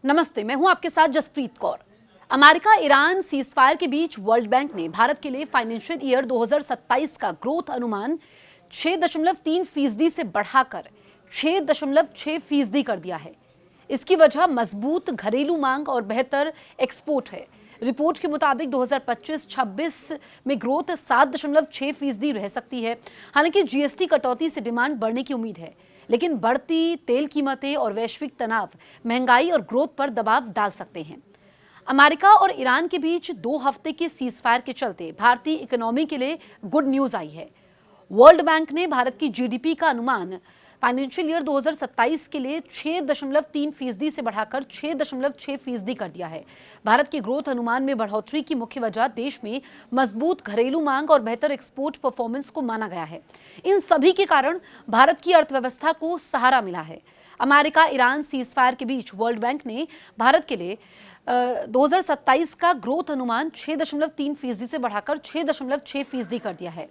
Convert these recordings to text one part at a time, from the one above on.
नमस्ते, मैं हूं आपके साथ Jaspreet Kaur. America Iran ceasefire के बीच वर्ल्ड बैंक ने भारत के लिए फाइनेंशियल ईयर 2027 का ग्रोथ अनुमान 6.3% से बढ़ाकर 6.6% कर दिया है। इसकी वजह मजबूत घरेलू मांग और बेहतर एक्सपोर्ट है। रिपोर्ट के मुताबिक 2025-26 में ग्रोथ 7.6% रह सकती है। हालांकि जीएसटी कटौती से डिमांड बढ़ने की उम्मीद है, लेकिन बढ़ती तेल कीमतें और वैश्विक तनाव महंगाई और ग्रोथ पर दबाव डाल सकते हैं। अमेरिका और ईरान के बीच 2 हफ्ते के सीजफायर के चलते भारतीय इकोनॉमी के लिए गुड न्यूज आई है। वर्ल्ड बैंक ने भारत की जीडीपी का अनुमान फाइनेंशियल ईयर 2027 के लिए 6.3% से बढ़ाकर 6.6% कर दिया है। भारत के ग्रोथ अनुमान में बढ़ोतरी की मुख्य वजह देश में मजबूत घरेलू मांग और बेहतर एक्सपोर्ट परफॉर्मेंस को माना गया है। इन सभी के कारण भारत की अर्थव्यवस्था को सहारा मिला है। अमेरिका ईरान सीजफायर के बीच वर्ल्ड बैंक ने भारत के लिए 2027 का ग्रोथ अनुमान 6.3% से बढ़ाकर 6.6% कर दिया है।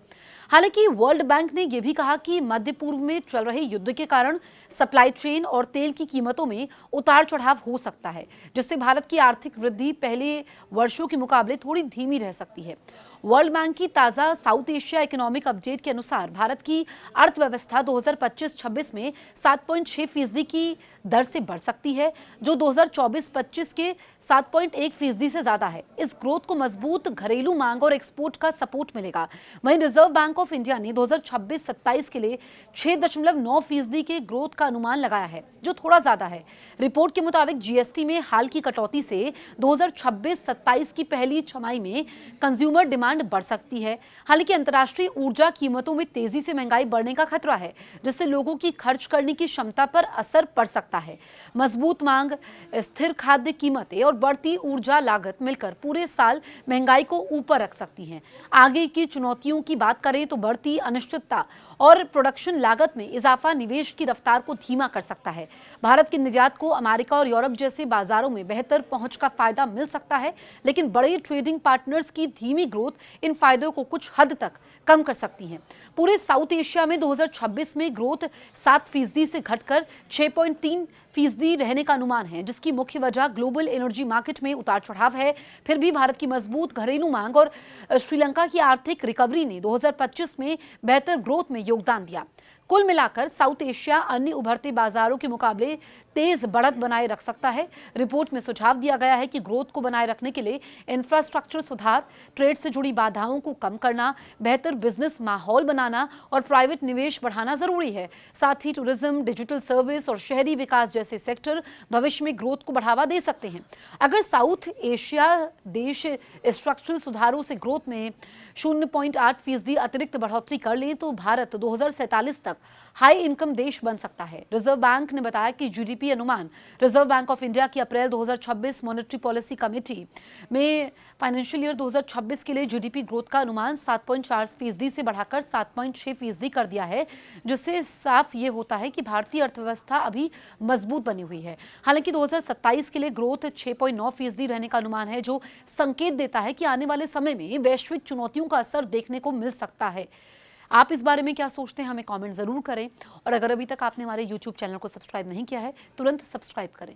हालांकि वर्ल्ड बैंक ने यह भी कहा कि मध्य पूर्व में चल रहे युद्ध के कारण सप्लाई चेन और तेल की कीमतों में उतार चढ़ाव हो सकता है, जिससे भारत की आर्थिक वृद्धि पहले वर्षों के मुकाबले थोड़ी धीमी रह सकती है। वर्ल्ड बैंक की ताज़ा साउथ एशिया इकोनॉमिक अपडेट के अनुसार भारत की अर्थव्यवस्था 2025-26 में 7.6% की दर से बढ़ सकती है, जो 2024-25 के 7.1% से ज्यादा है। इस ग्रोथ को मजबूत घरेलू मांग और एक्सपोर्ट का सपोर्ट मिलेगा। वहीं रिजर्व बैंक ऑफ इंडिया ने 2026-27 के लिए 6.9% के ग्रोथ का अनुमान लगाया है, जो थोड़ा ज्यादा है। रिपोर्ट के मुताबिक जीएसटी में हाल की कटौती से 2026-27 की पहली छमाही में कंज्यूमर डिमांड बढ़ सकती है। हालांकि अंतर्राष्ट्रीय ऊर्जा कीमतों में तेजी से महंगाई बढ़ने का खतरा है, जिससे लोगों की खर्च करने की क्षमता पर असर पड़ सकता है। मजबूत मांग, स्थिर खाद्य कीमतें और बढ़ती ऊर्जा लागत मिलकर पूरे साल महंगाई को ऊपर रख सकती हैं। आगे की चुनौतियों की बात करें तो बढ़ती अनिश्चितता और प्रोडक्शन लागत में इजाफा निवेश की रफ्तार को धीमा कर सकता है। भारत के निर्यात को अमेरिका और यूरोप जैसे बाजारों में बेहतर पहुंच का फायदा मिल सकता है, लेकिन बड़े ट्रेडिंग पार्टनर्स की धीमी ग्रोथ इन फायदों को कुछ हद तक कम कर सकती है। पूरे साउथ एशिया में 2026 में ग्रोथ 7% से घटकर 6.3% रहने का अनुमान है, जिसकी मुख्य वजह ग्लोबल एनर्जी मार्केट में उतार चढ़ाव है। फिर भी भारत की मजबूत घरेलू मांग और श्रीलंका की आर्थिक रिकवरी ने 2025 में बेहतर ग्रोथ में योगदान दिया। कुल मिलाकर साउथ एशिया अन्य उभरते बाजारों के मुकाबले तेज बढ़त बनाए रख सकता है। रिपोर्ट में सुझाव दिया गया है कि ग्रोथ को बनाए रखने के लिए इंफ्रास्ट्रक्चर सुधार, ट्रेड से जुड़ी बाधाओं को कम करना, बेहतर बिजनेस माहौल बनाना और प्राइवेट निवेश बढ़ाना जरूरी है। साथ ही टूरिज्म, डिजिटल सर्विस और शहरी विकास जैसे सेक्टर भविष्य में ग्रोथ को बढ़ावा दे सकते हैं। अगर साउथ एशिया देश स्ट्रक्चरल सुधारों से ग्रोथ में 0.8% अतिरिक्त बढ़ोतरी कर ले तो भारत 2047 तक हाई इनकम देश बन सकता है। रिजर्व बैंक ने बताया कि जीडीपी अनुमान रिजर्व बैंक ऑफ इंडिया की अप्रैल 2026 मॉनेटरी पॉलिसी कमेटी में फाइनेंशियल ईयर 2026 के लिए जीडीपी ग्रोथ का अनुमान 7.4% से बढ़ाकर 7.6% कर दिया है, जिससे साफ ये होता है कि भारतीय अर्थव्यवस्था अभी मजबूत बनी हुई है। हालांकि 2027 के लिए ग्रोथ 6.9% रहने का अनुमान है, जो संकेत देता है कि आने वाले समय में वैश्विक चुनौतियों का असर देखने को मिल सकता है। आप इस बारे में क्या सोचते हैं, हमें कमेंट जरूर करें। और अगर अभी तक आपने हमारे YouTube चैनल को सब्सक्राइब नहीं किया है, तुरंत सब्सक्राइब करें।